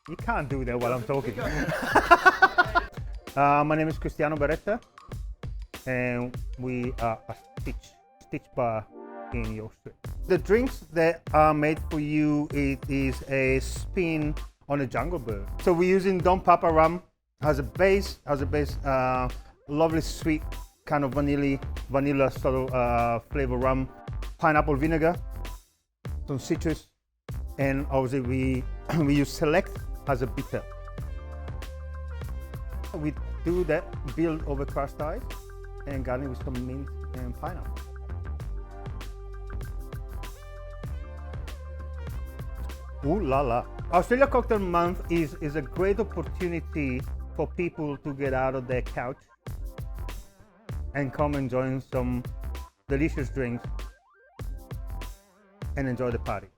You can't do that while I'm talking. My name is Cristiano Beretta, and we are a stitch bar in York Street. The drinks that are made for you, it is a spin on a jungle bird. So we're using Don Papa rum, has a base, lovely sweet kind of vanilla sort of flavor rum, pineapple vinegar, some citrus, and obviously we use Select as a bitter. We do that, build over crushed ice, and garnish with some mint and pineapple. Ooh la la. Australia Cocktail Month is a great opportunity for people to get out of their couch and come and join some delicious drinks and enjoy the party.